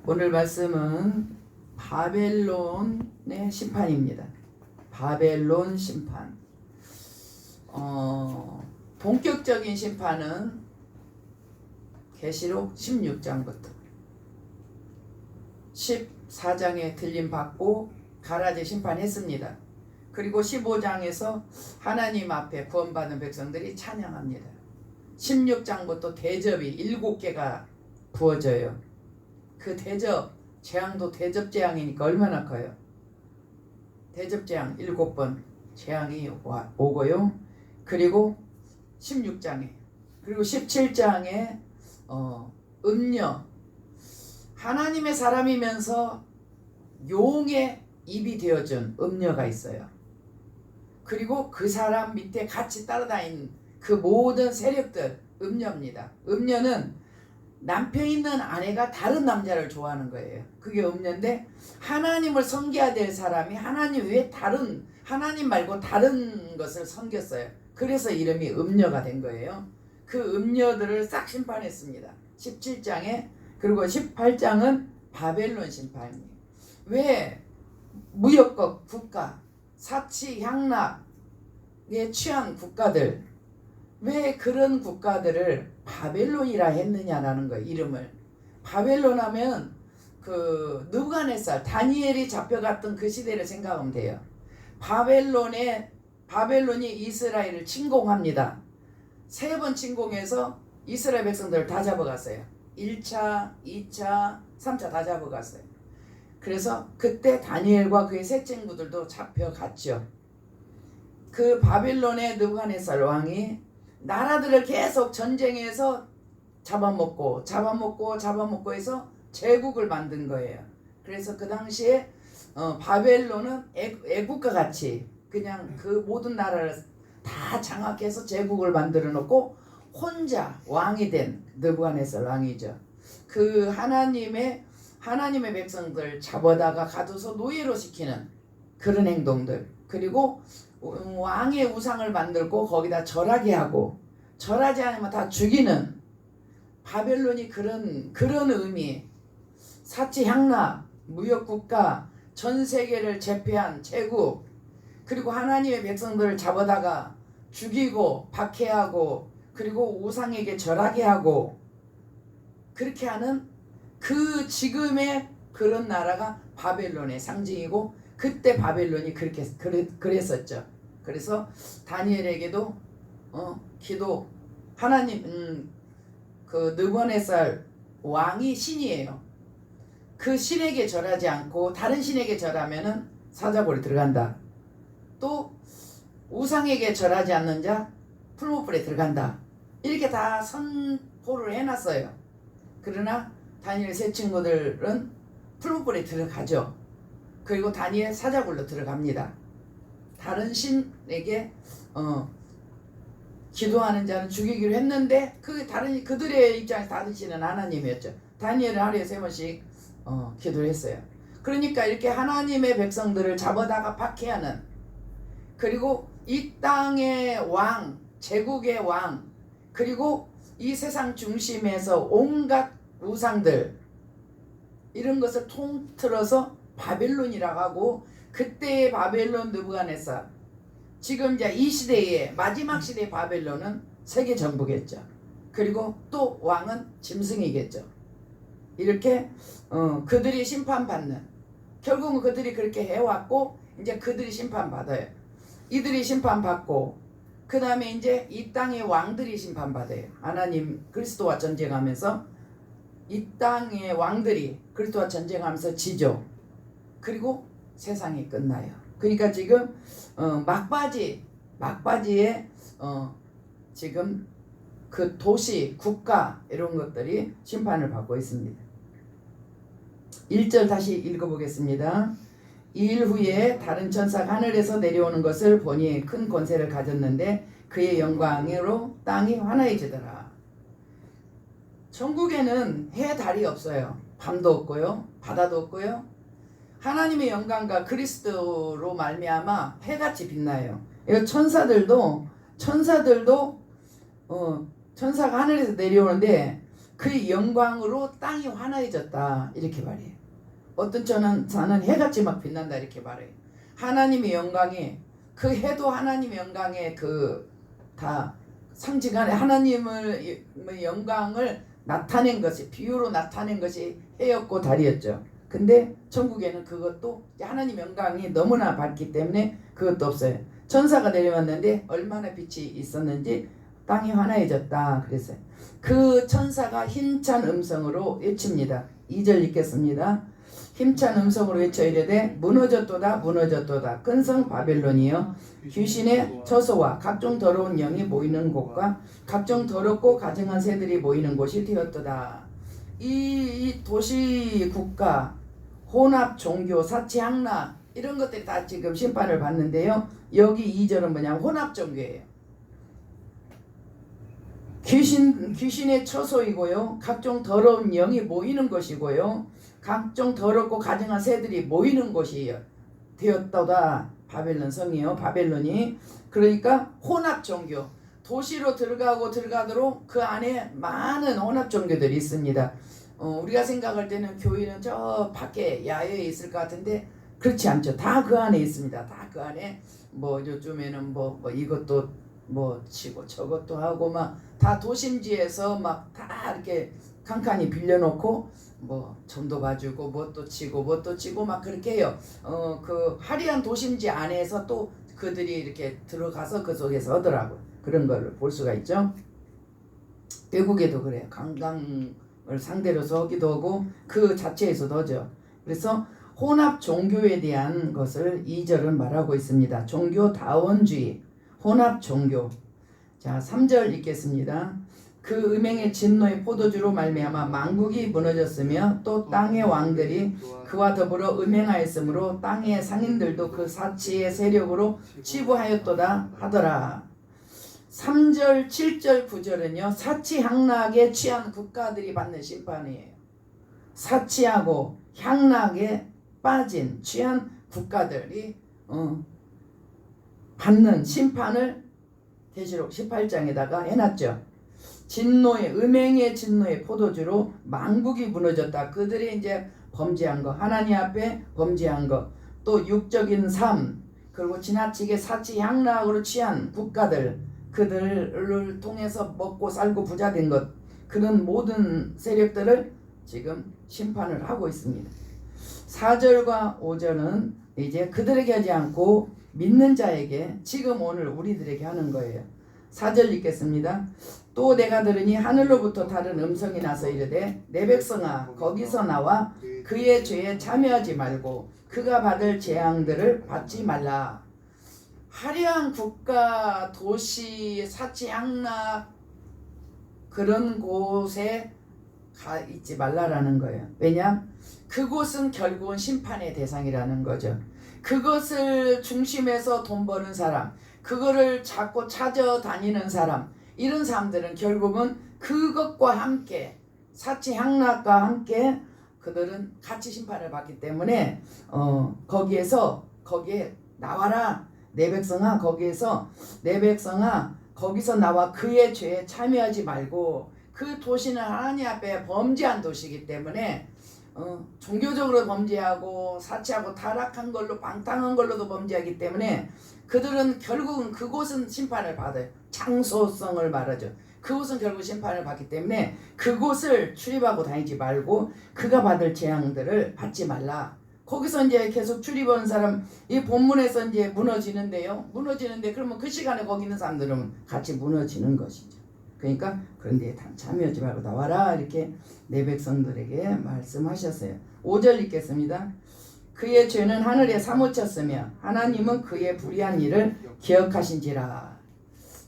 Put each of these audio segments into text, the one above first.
오늘 말씀은 바벨론의 심판입니다. 바벨론 심판. 본격적인 심판은 계시록 16장부터 14장에 틀림 받고 가라지 심판했습니다. 그리고 15장에서 하나님 앞에 구원받은 백성들이 찬양합니다. 16장부터 대접이 7개가 부어져요. 그 대접, 재앙도 대접 재앙이니까 얼마나 커요. 대접 재앙 7번 재앙이 오고요. 그리고 16장에 그리고 17장에 음녀, 하나님의 사람이면서 용의 입이 되어준 음녀가 있어요. 그리고 그 사람 밑에 같이 따라다니는 그 모든 세력들 음녀입니다. 음녀는 남편 있는 아내가 다른 남자를 좋아하는 거예요. 그게 음녀인데, 하나님을 섬겨야 될 사람이 하나님 외에 하나님 말고 다른 것을 섬겼어요. 그래서 이름이 음녀가 된 거예요. 그 음녀들을 싹 심판했습니다. 17장에. 그리고 18장은 바벨론 심판이에요. 왜 무역국 국가, 사치 향락에 취한 국가들, 왜 그런 국가들을 바벨론이라 했느냐라는 거예요. 이름을. 바벨론 하면 그 느부갓네살, 다니엘이 잡혀갔던 그 시대를 생각하면 돼요. 바벨론이 이스라엘을 침공합니다. 3번 침공해서 이스라엘 백성들을 다 잡아갔어요. 1차, 2차, 3차 다 잡아갔어요. 그래서 그때 다니엘과 그의 세 친구들도 잡혀갔죠. 그 바벨론의 느부갓네살 왕이 나라들을 계속 전쟁해서 잡아먹고 해서 제국을 만든 거예요. 그래서 그 당시에 바벨론은 애국과 같이 그냥 그 모든 나라를 다 장악해서 제국을 만들어 놓고 혼자 왕이 된 느부갓네살 왕이죠. 그 하나님의 백성들 잡아다가 가둬서 노예로 시키는 그런 행동들, 그리고 왕의 우상을 만들고 거기다 절하게 하고, 절하지 않으면 다 죽이는 바벨론이 그런 의미, 사치 향락, 무역국가, 전 세계를 제패한 제국, 그리고 하나님의 백성들을 잡아다가 죽이고 박해하고 그리고 우상에게 절하게 하고 그렇게 하는 그 지금의 그런 나라가 바벨론의 상징이고, 그때 바벨론이 그랬었죠. 그래서 다니엘에게도 기도, 하나님 그 느부갓네살 왕이 신이에요. 그 신에게 절하지 않고 다른 신에게 절하면은 사자굴에 들어간다. 또 우상에게 절하지 않는 자 풀무불에 들어간다. 이렇게 다 선포를 해놨어요. 그러나 다니엘 세 친구들은 풀무불에 들어가죠. 그리고 다니엘 사자굴로 들어갑니다. 다른 신에게 기도하는 자는 죽이기로 했는데 그들의 입장에서 다른 신은 하나님이었죠. 다니엘은 하루에 3번씩 기도를 했어요. 그러니까 이렇게 하나님의 백성들을 잡아다가 박해하는, 그리고 이 땅의 왕, 제국의 왕, 그리고 이 세상 중심에서 온갖 우상들, 이런 것을 통틀어서 바벨론이라고 하고, 그때의 바벨론 느부갓네살, 지금 이제 이 시대의 마지막 시대의 바벨론은 세계 전부겠죠. 그리고 또 왕은 짐승이겠죠. 이렇게 그들이 심판받는, 결국은 그들이 그렇게 해왔고 이제 그들이 심판받아요. 이들이 심판받고 그 다음에 이제 이 땅의 왕들이 심판받아요. 하나님 그리스도와 전쟁하면서 이 땅의 왕들이 그리스도와 전쟁하면서 지죠. 그리고 세상이 끝나요. 그러니까 지금 막바지에 지금 그 도시, 국가 이런 것들이 심판을 받고 있습니다. 1절 다시 읽어보겠습니다. 이 일 후에 다른 천사가 하늘에서 내려오는 것을 보니 큰 권세를 가졌는데 그의 영광으로 땅이 환해지더라. 천국에는 해, 달이 없어요. 밤도 없고요, 바다도 없고요. 하나님의 영광과 그리스도로 말미암아 해같이 빛나요. 이거 천사들도 천사가 하늘에서 내려오는데 그 영광으로 땅이 환해졌다 이렇게 말해요. 어떤 자는 해같이 막 빛난다 이렇게 말해요. 하나님의 영광이 그 해도 하나님의 영광의 그 다 상징하는 하나님의 영광을 나타낸 것이 비유로 나타낸 것이 해였고 달이었죠. 근데 천국에는 그것도 하나님 영광이 너무나 밝기 때문에 그것도 없어요. 천사가 내려왔는데 얼마나 빛이 있었는지 땅이 환해졌다 그랬어요. 그 천사가 힘찬 음성으로 외칩니다. 2절 읽겠습니다. 힘찬 음성으로 외쳐 이르되 무너졌도다 무너졌도다 큰 성 바벨론이여 귀신의 처소와 각종 더러운 영이 모이는 곳과 각종 더럽고 가증한 새들이 모이는 곳이 되었도다. 이 도시 국가 혼합 종교 사치학락 이런 것들이 다 지금 심판을 받는데요. 여기 2절은 뭐냐면 혼합 종교예요. 귀신의 처소이고요. 각종 더러운 영이 모이는 것이고요. 각종 더럽고 가증한 새들이 모이는 곳이 되었도다. 바벨론 성이요. 바벨론이. 그러니까 혼합 종교. 도시로 들어가도록 그 안에 많은 혼합 종교들이 있습니다. 우리가 생각할 때는 교회는 저 밖에 야외에 있을 것 같은데 그렇지 않죠. 다 그 안에 있습니다. 다 그 안에 뭐 요즘에는 뭐 이것도 뭐 치고 저것도 하고 막 다 도심지에서 막 다 이렇게 칸칸이 빌려놓고 뭐 점도 봐주고 뭣도 치고 막 그렇게 해요. 그 화려한 도심지 안에서 또 그들이 이렇게 들어가서 그 속에서 하더라고요. 그런 걸 볼 수가 있죠. 외국에도 그래요. 관광을 상대로서 하기도 하고 그 자체에서도 하죠. 그래서 혼합 종교에 대한 것을 2절은 말하고 있습니다. 종교다원주의, 혼합 종교. 자, 3절 읽겠습니다. 그 음행의 진노의 포도주로 말미암아 만국이 무너졌으며 또 땅의 왕들이 그와 더불어 음행하였으므로 땅의 상인들도 그 사치의 세력으로 치부하였도다 하더라. 3절, 7절, 9절은요. 사치 향락에 취한 국가들이 받는 심판이에요. 사치하고 향락에 빠진 취한 국가들이 받는 심판을 계시록 18장에다가 해놨죠. 음행의 진노의 포도주로 만국이 무너졌다. 그들이 이제 범죄한 거, 하나님 앞에 범죄한 거, 또 육적인 삶, 그리고 지나치게 사치 향락으로 취한 국가들, 그들을 통해서 먹고 살고 부자된 것, 그런 모든 세력들을 지금 심판을 하고 있습니다. 4절과 5절은 이제 그들에게 하지 않고 믿는 자에게 지금 오늘 우리들에게 하는 거예요. 4절 읽겠습니다. 또 내가 들으니 하늘로부터 다른 음성이 나서 이르되 내 백성아 거기서 나와 그의 죄에 참여하지 말고 그가 받을 재앙들을 받지 말라. 화려한 국가, 도시, 사치 향락 그런 곳에 가 있지 말라라는 거예요. 왜냐? 그곳은 결국은 심판의 대상이라는 거죠. 그것을 중심에서 돈 버는 사람, 그거를 자꾸 찾아다니는 사람, 이런 사람들은 결국은 그것과 함께 사치 향락과 함께 그들은 같이 심판을 받기 때문에 거기에 나와라. 내 백성아 거기서 나와 그의 죄에 참여하지 말고 그 도시는 하나님 앞에 범죄한 도시이기 때문에 종교적으로 범죄하고 사치하고 타락한 걸로 방탕한 걸로도 범죄하기 때문에 그들은 결국은 그곳은 심판을 받아요. 장소성을 말하죠. 그곳은 결국 심판을 받기 때문에 그곳을 출입하고 다니지 말고 그가 받을 재앙들을 받지 말라. 거기서 이제 계속 출입하는 사람 이 본문에서 이제 무너지는데요. 그러면 그 시간에 거기 있는 사람들은 같이 무너지는 것이죠. 그러니까 그런 데에 참여하지 말고 나와라 이렇게 내 백성들에게 말씀하셨어요. 5절 읽겠습니다. 그의 죄는 하늘에 사무쳤으며 하나님은 그의 불의한 일을 기억하신지라.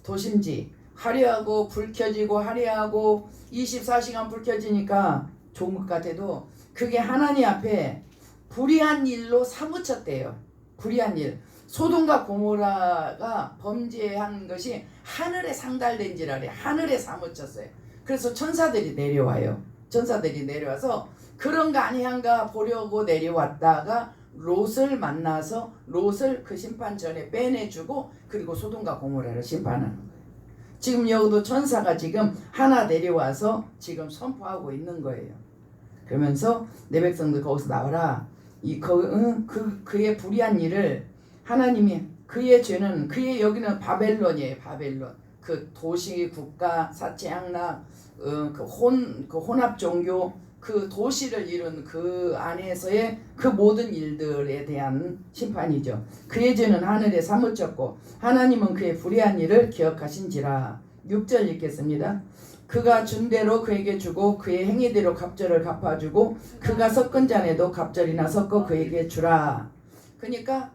도심지 화려하고 불 켜지고 화려하고 24시간 불 켜지니까 좋은 것 같아도 그게 하나님 앞에 불의한 일로 사무쳤대요. 불의한 일. 소돔과 고모라가 범죄한 것이 하늘에 상달된지라 그래. 하늘에 사무쳤어요. 그래서 천사들이 내려와요. 천사들이 내려와서 그런 거 아니한가 보려고 내려왔다가 롯을 만나서 롯을 그 심판 전에 빼내주고 그리고 소돔과 고모라를 심판하는 거예요. 지금 여기도 천사가 지금 하나 내려와서 지금 선포하고 있는 거예요. 그러면서 내 백성들 거기서 나와라. 그의 불의한 일을 하나님이 그의 죄는 그의 여기는 바벨론이에요. 바벨론. 그 도시 국가 사채향락 그 혼합 종교 그 도시를 이룬 그 안에서의 그 모든 일들에 대한 심판이죠. 그의 죄는 하늘에 사무쳤고 하나님은 그의 불의한 일을 기억하신지라. 6절 읽겠습니다. 그가 준 대로 그에게 주고 그의 행위대로 갑절을 갚아주고 그가 섞은 잔에도 갑절이나 섞어 그에게 주라. 그러니까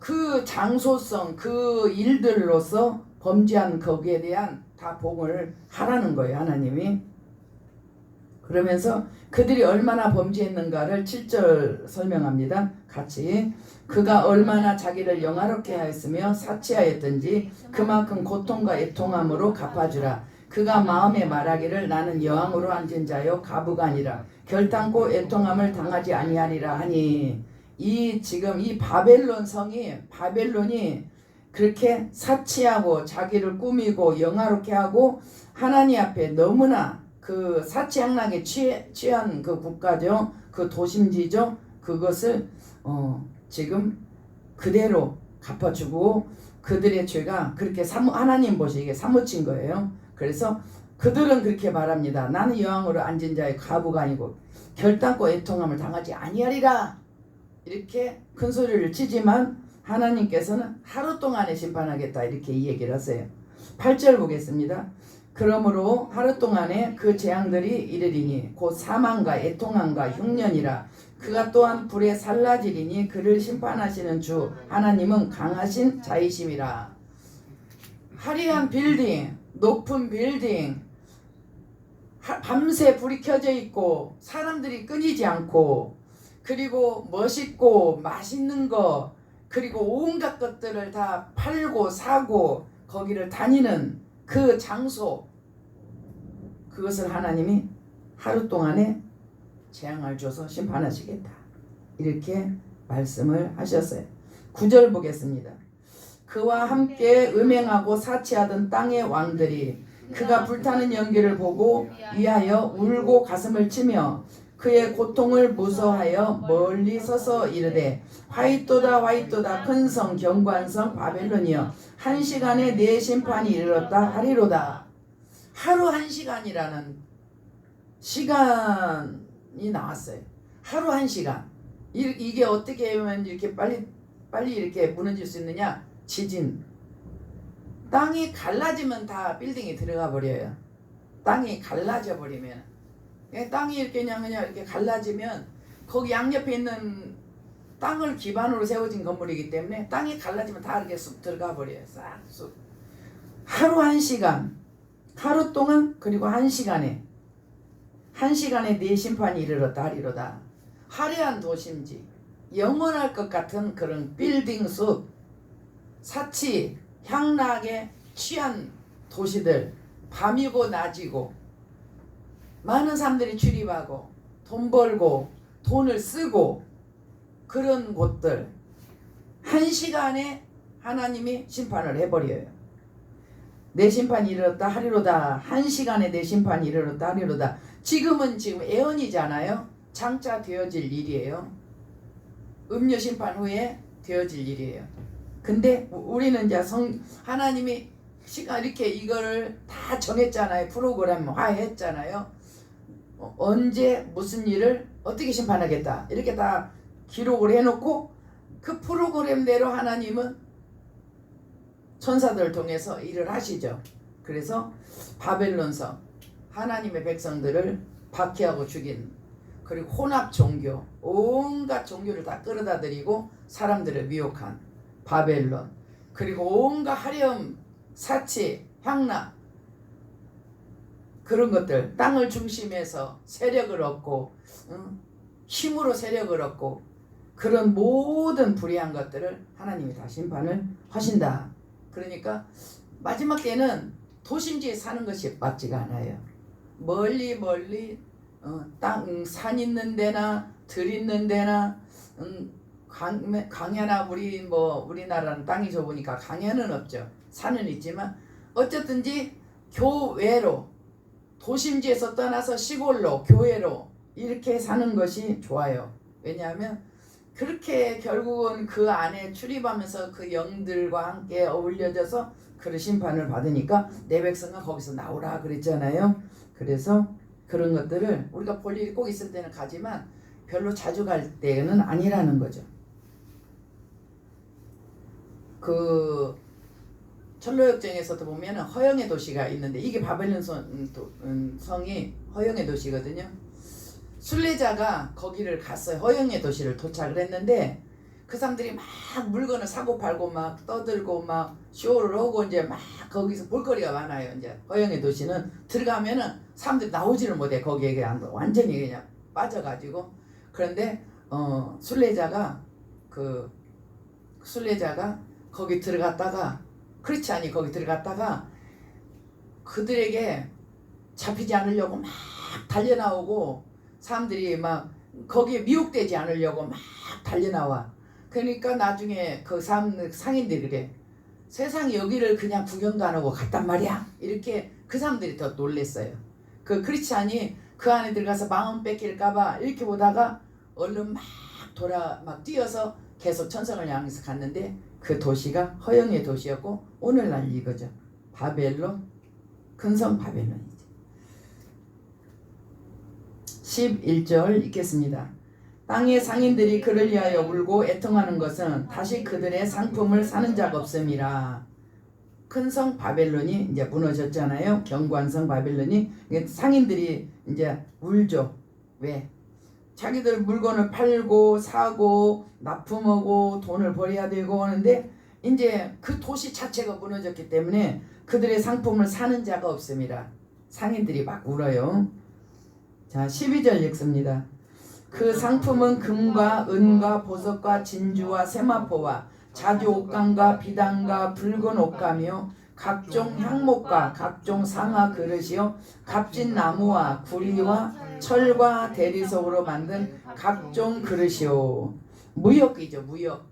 그 장소성 그 일들로서 범죄한 거기에 대한 다 복을 하라는 거예요. 하나님이. 그러면서 그들이 얼마나 범죄했는가를 7절 설명합니다. 같이. 그가 얼마나 자기를 영화롭게 하였으며 사치하였든지 그만큼 고통과 애통함으로 갚아주라. 그가 마음에 말하기를 나는 여왕으로 앉은 자요 가부가 아니라 결단코 애통함을 당하지 아니하리라 하니. 지금 이 바벨론 성이 바벨론이 그렇게 사치하고 자기를 꾸미고 영화롭게 하고 하나님 앞에 너무나 그 사치향락에 취한 그 국가죠. 그 도심지죠. 그것을 지금 그대로 갚아주고 그들의 죄가 그렇게 하나님 보시기에 사무친 거예요. 그래서 그들은 그렇게 말합니다. 나는 여왕으로 앉은 자의 가부가 아니고 결단코 애통함을 당하지 아니하리라. 이렇게 큰 소리를 치지만 하나님께서는 하루 동안에 심판하겠다 이렇게 이 얘기를 하세요. 8절 보겠습니다. 그러므로 하루 동안에 그 재앙들이 이르리니 곧 사망과 애통함과 흉년이라. 그가 또한 불에 살라지리니 그를 심판하시는 주 하나님은 강하신 자이심이라. 화려한 빌딩, 높은 빌딩, 밤새 불이 켜져 있고 사람들이 끊이지 않고 그리고 멋있고 맛있는 거 그리고 온갖 것들을 다 팔고 사고 거기를 다니는 그 장소, 그것을 하나님이 하루 동안에 재앙을 줘서 심판하시겠다 이렇게 말씀을 하셨어요. 9절 보겠습니다. 그와 함께 음행하고 사치하던 땅의 왕들이 그가 불타는 연기를 보고 위하여 울고 가슴을 치며 그의 고통을 무서워하여 멀리 서서 이르되 화이토다 화이토다 큰 성 견고한 바벨론이여 한 시간에 내 심판이 이르렀다 하리로다. 하루 한 시간이라는 시간이 나왔어요. 하루 한 시간. 이게 어떻게 하면 이렇게 빨리 이렇게 무너질 수 있느냐? 지진. 땅이 갈라지면 다 빌딩이 들어가 버려요. 땅이 갈라져 버리면. 땅이 이렇게 그냥 이렇게 갈라지면 거기 양옆에 있는 땅을 기반으로 세워진 건물이기 때문에 땅이 갈라지면 다 이렇게 쑥 들어가 버려요. 싹 쑥. 하루 한 시간, 하루 동안 그리고 한 시간에 내 심판이 이르렀다 하리로다. 화려한 도심지, 영원할 것 같은 그런 빌딩 숲, 사치, 향락에 취한 도시들, 밤이고 낮이고 많은 사람들이 출입하고 돈 벌고 돈을 쓰고 그런 곳들 한 시간에 하나님이 심판을 해버려요. 내 심판이 이르렀다 하리로다. 한 시간에 내 심판이 이르렀다 하리로다. 지금 애언이잖아요. 장차 되어질 일이에요. 음료 심판 후에 되어질 일이에요. 근데 우리는 이제 하나님이 시간 이렇게 이거를 다 정했잖아요. 프로그램 화했잖아요. 언제 무슨 일을 어떻게 심판하겠다 이렇게 다 기록을 해놓고 그 프로그램대로 하나님은 천사들을 통해서 일을 하시죠. 그래서 바벨론성 하나님의 백성들을 박해하고 죽인 그리고 혼합 종교 온갖 종교를 다 끌어다 들이고 사람들을 미혹한 바벨론 그리고 온갖 화려움 사치 향락 그런 것들 땅을 중심에서 세력을 얻고 힘으로 세력을 얻고 그런 모든 불의한 것들을 하나님이 다 심판을 하신다. 그러니까 마지막 때는 도심지에 사는 것이 맞지가 않아요. 멀리 산 있는 데나 들 있는 데나 강야나 우리나라는 땅이 좁으니까 강야는 없죠. 산은 있지만 어쨌든지 교외로 도심지에서 떠나서 시골로 교외로 이렇게 사는 것이 좋아요. 왜냐하면 그렇게 결국은 그 안에 출입하면서 그 영들과 함께 어울려져서 그 심판을 받으니까 내 백성은 거기서 나오라 그랬잖아요. 그래서 그런 것들을 우리가 볼 일이 꼭 있을 때는 가지만 별로 자주 갈 때는 아니라는 거죠. 그 철로역정에서도 보면 허영의 도시가 있는데 이게 바벨론 성이 허영의 도시거든요. 순례자가 거기를 갔어요. 허영의 도시를 도착을 했는데 그 사람들이 막 물건을 사고 팔고 막 떠들고 막 쇼를 하고 이제 막 거기서 볼거리가 많아요. 이제 허영의 도시는 들어가면은 사람들이 나오지를 못해. 거기에 그냥 완전히 그냥 빠져가지고. 그런데 순례자가 거기 들어갔다가 크리스찬이 거기 들어갔다가 그들에게 잡히지 않으려고 막 달려나오고 사람들이 막 거기에 미혹되지 않으려고 막 달려나와. 그러니까 나중에 그 상인들이 그래. 세상에 여기를 그냥 구경도 안 하고 갔단 말이야. 이렇게 그 사람들이 더 놀랬어요. 그 크리스찬이 그 안에 들어가서 마음 뺏길까봐 이렇게 보다가 얼른 막 뛰어서 계속 천성을 향해서 갔는데 그 도시가 허영의 도시였고 오늘날 이거죠. 바벨론, 근성 바벨론이죠. 11절 읽겠습니다. 땅의 상인들이 그를 위하여 울고 애통하는 것은 다시 그들의 상품을 사는 자가 없음이라. 큰성 바벨론이 이제 무너졌잖아요. 경관성 바벨론이. 상인들이 이제 울죠. 왜? 자기들 물건을 팔고 사고 납품하고 돈을 벌여야 되고 하는데 이제 그 도시 자체가 무너졌기 때문에 그들의 상품을 사는 자가 없습니다. 상인들이 막 울어요. 자, 12절 읽습니다. 그 상품은 금과 은과 보석과 진주와 세마포와 자주 옷감과 비단과 붉은 옷감이요 각종 향목과 각종 상아 그릇이요 값진 나무와 구리와 철과 대리석으로 만든 각종 그릇이요. 무역이죠.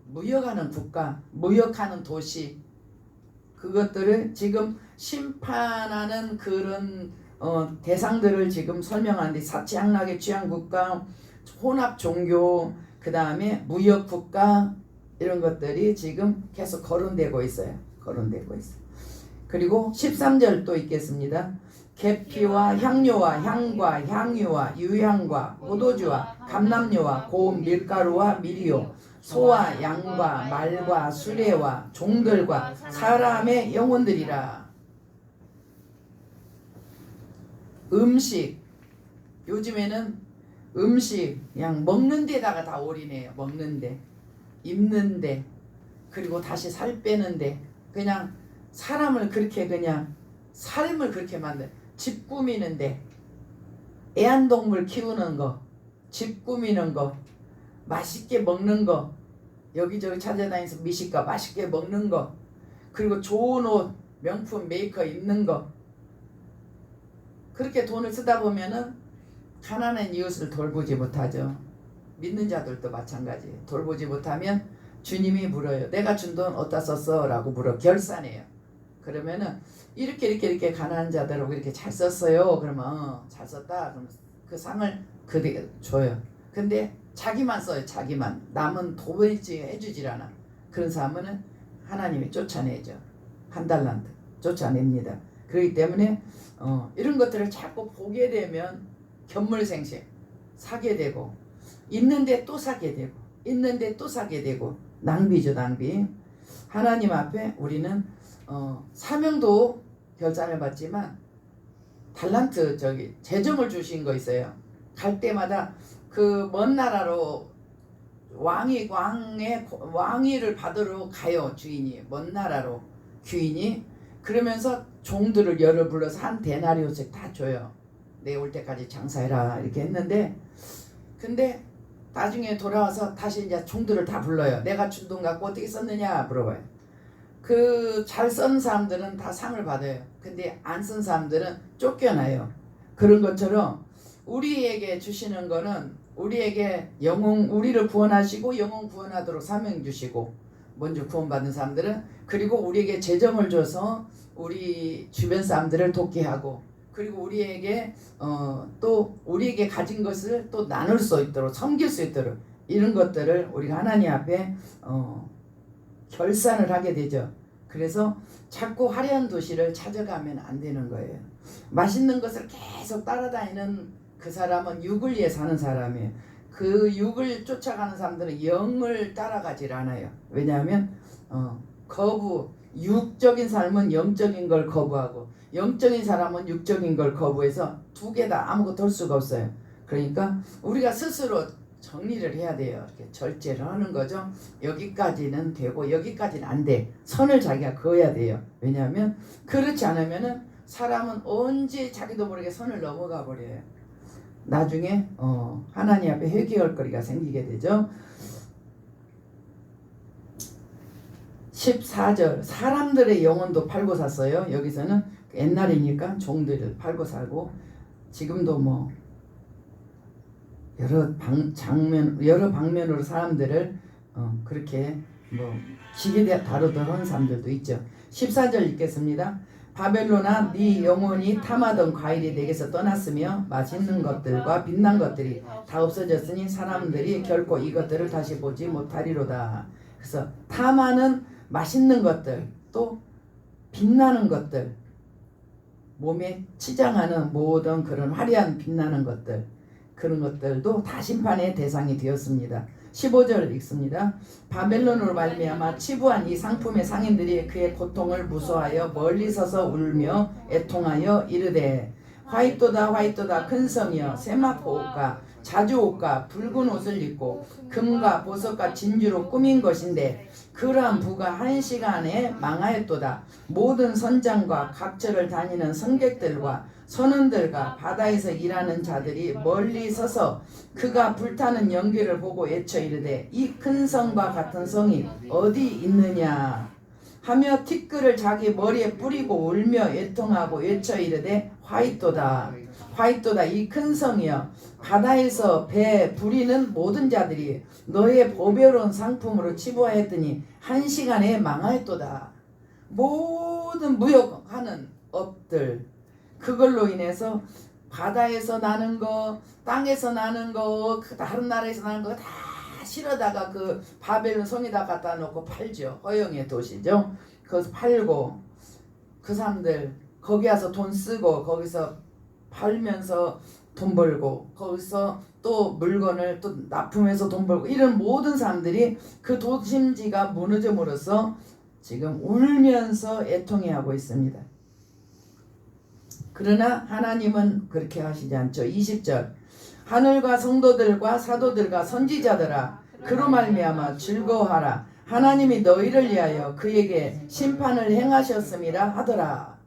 무역하는 국가, 무역하는 도시. 그것들을 지금 심판하는 그런 대상들을 지금 설명하는데 사치양락에 취한 국가, 혼합 종교, 그 다음에 무역 국가 이런 것들이 지금 계속 거론되고 있어요. 그리고 13절 또 있겠습니다. 계피와 향료와 향과 향유와 유향과 포도주와 감람료와 고운 밀가루와 밀이요 소와 양과 말과 수레와 종들과 사람의 영혼들이라. 음식, 요즘에는 음식 그냥 먹는 데다가 다 올인해요. 먹는 데, 입는 데, 그리고 다시 살 빼는 데, 그냥 사람을 그렇게 그냥 삶을 그렇게 만들. 집 꾸미는 데, 애완동물 키우는 거, 집 꾸미는 거, 맛있게 먹는 거, 여기저기 찾아다니면서 미식가 맛있게 먹는 거, 그리고 좋은 옷, 명품 메이커 입는 거. 그렇게 돈을 쓰다 보면은 가난한 이웃을 돌보지 못하죠. 믿는 자들도 마찬가지예요. 돌보지 못하면 주님이 물어요. 내가 준 돈 어디다 썼어? 라고 물어. 결산해요. 그러면은 이렇게 가난한 자들하고 이렇게 잘 썼어요. 그러면 잘 썼다. 그러면 그 상을 그대로 줘요. 근데 자기만 써요. 자기만. 남은 도배지 해주질 않아. 그런 사람은 하나님이 쫓아내죠. 한 달란트 쫓아냅니다. 그렇기 때문에 이런 것들을 자꾸 보게 되면 견물생식 사게 되고 있는데 또 사게 되고 있는데 또 사게 되고 낭비죠. 낭비. 하나님 앞에 우리는 사명도 결산을 받지만 달란트 재정을 주신 거 있어요. 갈 때마다 그 먼 나라로 왕위를 받으러 가요. 주인이 먼 나라로 귀인이. 그러면서 종들을 열을 불러서 한 데나리오씩 다 줘요. 내 올 때까지 장사해라 이렇게 했는데, 근데 나중에 돌아와서 다시 이제 종들을 다 불러요. 내가 준 돈 갖고 어떻게 썼느냐 물어봐요. 그 잘 쓴 사람들은 다 상을 받아요. 근데 안 쓴 사람들은 쫓겨나요. 그런 것처럼 우리에게 주시는 거는 우리에게 우리를 구원하시고 영혼 구원하도록 사명 주시고, 먼저 구원받은 사람들은. 그리고 우리에게 재정을 줘서 우리 주변 사람들을 돕게 하고, 그리고 우리에게 또 우리에게 가진 것을 또 나눌 수 있도록, 섬길 수 있도록, 이런 것들을 우리가 하나님 앞에 결산을 하게 되죠. 그래서 자꾸 화려한 도시를 찾아가면 안 되는 거예요. 맛있는 것을 계속 따라다니는 그 사람은 육을 위해 사는 사람이에요. 그 육을 쫓아가는 사람들은 영을 따라가질 않아요. 왜냐하면 육적인 삶은 영적인 걸 거부하고, 영적인 사람은 육적인 걸 거부해서 두 개 다 아무것도 할 수가 없어요. 그러니까 우리가 스스로 정리를 해야 돼요. 이렇게 절제를 하는 거죠. 여기까지는 되고 여기까지는 안 돼. 선을 자기가 그어야 돼요. 왜냐하면 그렇지 않으면은 사람은 언제 자기도 모르게 선을 넘어가 버려요. 나중에 하나님 앞에 회개할 거리가 생기게 되죠. 14절, 사람들의 영혼도 팔고 샀어요. 여기서는 옛날이니까 종들을 팔고 살고, 지금도 뭐 여러 방면으로 사람들을 그렇게 뭐 기계 다루듯 하는 사람들도 있죠. 14절 읽겠습니다. 바벨론아, 네 영혼이 탐하던 과일이 내게서 떠났으며 맛있는 것들과 빛난 것들이 다 없어졌으니 사람들이 결코 이것들을 다시 보지 못하리로다. 그래서 탐하는 맛있는 것들, 또 빛나는 것들, 몸에 치장하는 모든 그런 화려한 빛나는 것들, 그런 것들도 다 심판의 대상이 되었습니다. 15절 읽습니다. 바벨론으로 말미암아 치부한 이 상품의 상인들이 그의 고통을 무서워하여 멀리 서서 울며 애통하여 이르되, 화이토다 화이토다 큰 성이여, 세마포 옷과 자주 옷과 붉은 옷을 입고 금과 보석과 진주로 꾸민 것인데 그러한 부가 한 시간에 망하였도다. 모든 선장과 각처를 다니는 승객들과 선원들과 바다에서 일하는 자들이 멀리 서서 그가 불타는 연기를 보고 외쳐 이르되, 이 큰 성과 같은 성이 어디 있느냐 하며 티끌을 자기 머리에 뿌리고 울며 애통하고 외쳐 이르되, 화이토다 화이토다 이 큰 성이여, 바다에서 배 부리는 모든 자들이 너의 보배로운 상품으로 치부하였더니 한 시간에 망하였도다. 모든 무역하는 업들, 그걸로 인해서 바다에서 나는 거, 땅에서 나는 거, 다른 나라에서 나는 거 다 실어다가 그 바벨론 성에다 갖다 놓고 팔죠. 허영의 도시죠. 거기서 팔고, 그 사람들 거기 와서 돈 쓰고, 거기서 팔면서 돈 벌고, 거기서 또 물건을 또 납품해서 돈 벌고, 이런 모든 사람들이 그 도심지가 무너짐으로써 지금 울면서 애통해하고 있습니다. 그러나 하나님은 그렇게 하시지 않죠. 20절, 하늘과 성도들과 사도들과 선지자들아, 그로 말미암아 즐거워하라. 하나님이 너희를 위하여 그에게 심판을 행하셨음이라 하더라.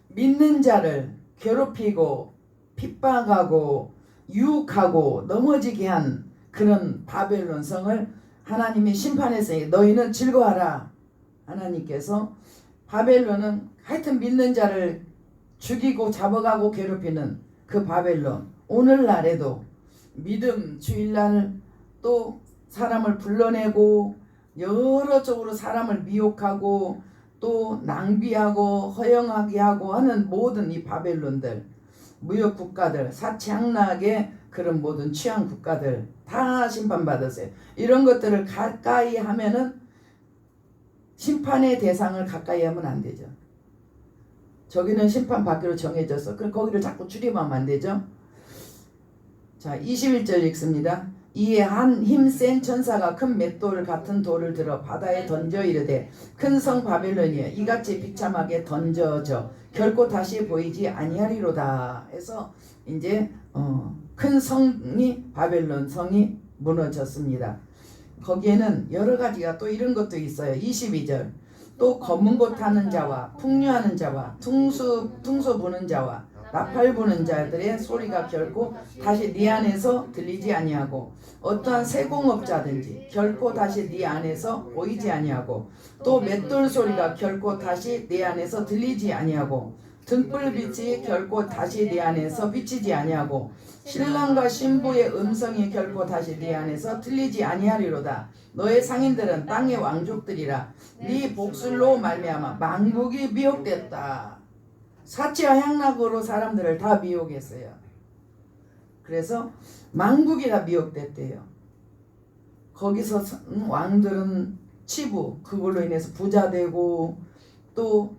믿는 자를 괴롭히고 핍박하고 유혹하고 넘어지게 한 그런 바벨론 성을 하나님이 심판했으니 너희는 즐거워하라. 하나님께서 바벨론은 하여튼 믿는 자를 죽이고 잡아가고 괴롭히는 그 바벨론, 오늘날에도 믿음 주일날 또 사람을 불러내고 여러 쪽으로 사람을 미혹하고 또 낭비하고 허영하게 하고 하는 모든 이 바벨론들, 무역 국가들, 사치항락의 그런 모든 취한 국가들 다 심판받았어요. 이런 것들을 가까이 하면은 심판의 대상을 가까이 하면 안 되죠. 저기는 심판받기로 정해졌어. 그럼 거기를 자꾸 출입하면 안 되죠. 자, 21절 읽습니다. 이에 한 힘센 천사가 큰 맷돌 같은 돌을 들어 바다에 던져 이르되, 큰 성 바벨론이여, 이같이 비참하게 던져져 결코 다시 보이지 아니하리로다. 해서 이제 큰 성이, 바벨론 성이 무너졌습니다. 거기에는 여러 가지가 또 이런 것도 있어요. 22절, 또 검은 곳 타는 자와 풍류하는 자와 퉁소 부는 자와 나팔 부는 자들의 소리가 결코 다시 네 안에서 들리지 아니하고, 어떠한 세공업자든지 결코 다시 네 안에서 보이지 아니하고, 또 맷돌 소리가 결코 다시 네 안에서 들리지 아니하고, 등불빛이 결코 다시 네 안에서 비치지 아니하고 신랑과 신부의 음성이 결코 다시 네 안에서 들리지 아니하리로다. 너의 상인들은 땅의 왕족들이라. 네 복술로 말미암아 망국이 미혹됐다. 사치와 향락으로 사람들을 다 미혹했어요. 그래서 망국이 다 미혹됐대요. 거기서 왕들은 치부, 그걸로 인해서 부자 되고 또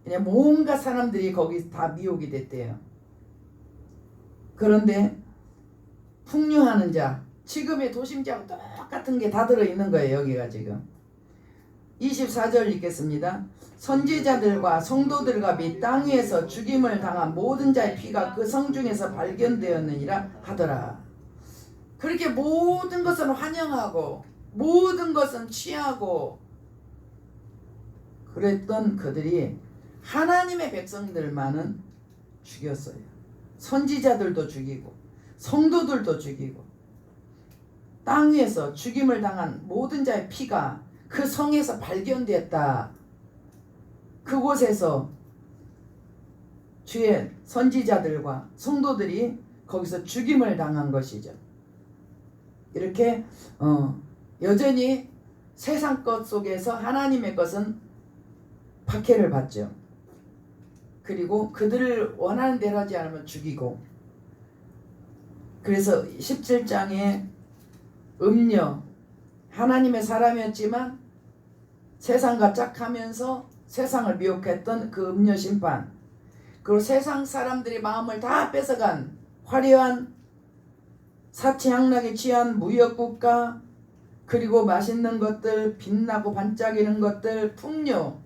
그냥 뭔가 사람들이 거기 다 미혹이 됐대요. 그런데 풍류하는 자, 지금의 도심지하고 똑같은 게 다 들어있는 거예요. 여기가 지금 24절 읽겠습니다. 선지자들과 성도들과 및 땅 위에서 죽임을 당한 모든 자의 피가 그 성 중에서 발견되었느니라 하더라. 그렇게 모든 것은 환영하고 모든 것은 취하고 그랬던 그들이 하나님의 백성들만은 죽였어요. 선지자들도 죽이고 성도들도 죽이고 땅 위에서 죽임을 당한 모든 자의 피가 그 성에서 발견됐다. 그곳에서 주의 선지자들과 성도들이 거기서 죽임을 당한 것이죠. 이렇게 여전히 세상 것 속에서 하나님의 것은 박해를 받죠. 그리고 그들을 원하는 대로 하지 않으면 죽이고. 그래서 17장에 음녀, 하나님의 사람이었지만 세상과 짝하면서 세상을 미혹했던 그 음녀 심판, 그리고 세상 사람들이 마음을 다 뺏어간 화려한 사치향락에 취한 무역국가, 그리고 맛있는 것들, 빛나고 반짝이는 것들, 풍요,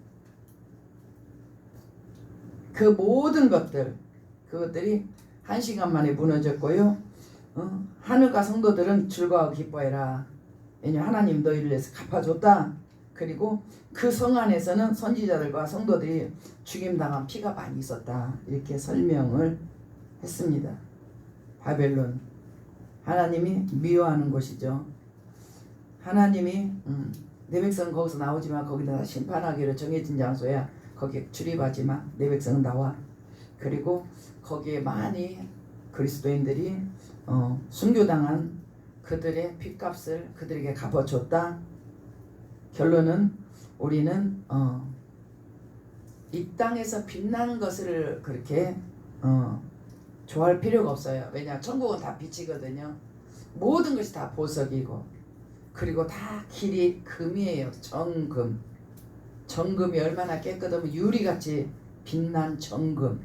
그 모든 것들, 그것들이 한 시간 만에 무너졌고요. 하늘과 성도들은 즐거워하고 기뻐해라. 왜냐하면 하나님 너희를 위해서 갚아줬다. 그리고 그 성 안에서는 선지자들과 성도들이 죽임당한 피가 많이 있었다. 이렇게 설명을 했습니다. 바벨론, 하나님이 미워하는 곳이죠. 하나님이 내 백성은 거기서 나오지만 거기다 심판하기로 정해진 장소야. 거기에 출입하지마. 내 백성은 나와. 그리고 거기에 많이 그리스도인들이 순교당한 그들의 핏값을 그들에게 갚아줬다. 결론은 우리는 이 땅에서 빛나는 것을 그렇게 좋아할 필요가 없어요. 왜냐, 천국은 다 빛이거든요. 모든 것이 다 보석이고, 그리고 다 길이 금이에요. 정금. 정금이 얼마나 깨끗하면 유리같이 빛난 정금.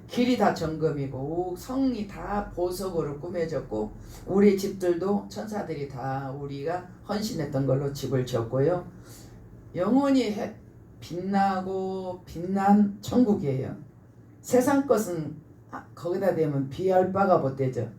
길이 다 정금이고 성이 다 보석으로 꾸며졌고, 우리 집들도 천사들이 다 우리가 헌신했던 걸로 집을 지었고요. 영원히 빛나고 빛난 천국이에요. 세상 것은 거기다 대면 비할 바가 못되죠.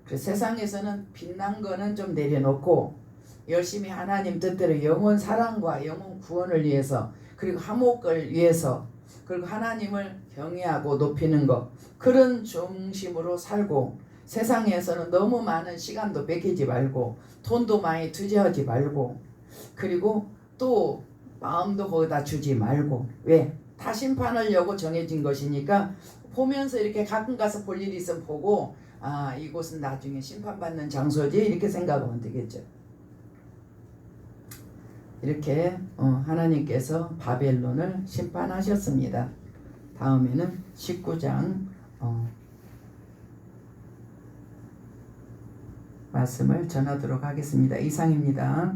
그래서 세상에서는 빛난 거는 좀 내려놓고 열심히 하나님 뜻대로 영원 사랑과 영원 구원을 위해서, 그리고 화목을 위해서, 그리고 하나님을 경외하고 높이는 것, 그런 중심으로 살고, 세상에서는 너무 많은 시간도 뺏기지 말고 돈도 많이 투자하지 말고, 그리고 또 마음도 거기다 주지 말고. 왜? 다 심판하려고 정해진 것이니까 보면서 이렇게 가끔 가서 볼 일이 있으면 보고, 아, 이곳은 나중에 심판받는 장소지, 이렇게 생각하면 되겠죠. 이렇게 하나님께서 바벨론을 심판하셨습니다. 다음에는 19장 말씀을 전하도록 하겠습니다. 이상입니다.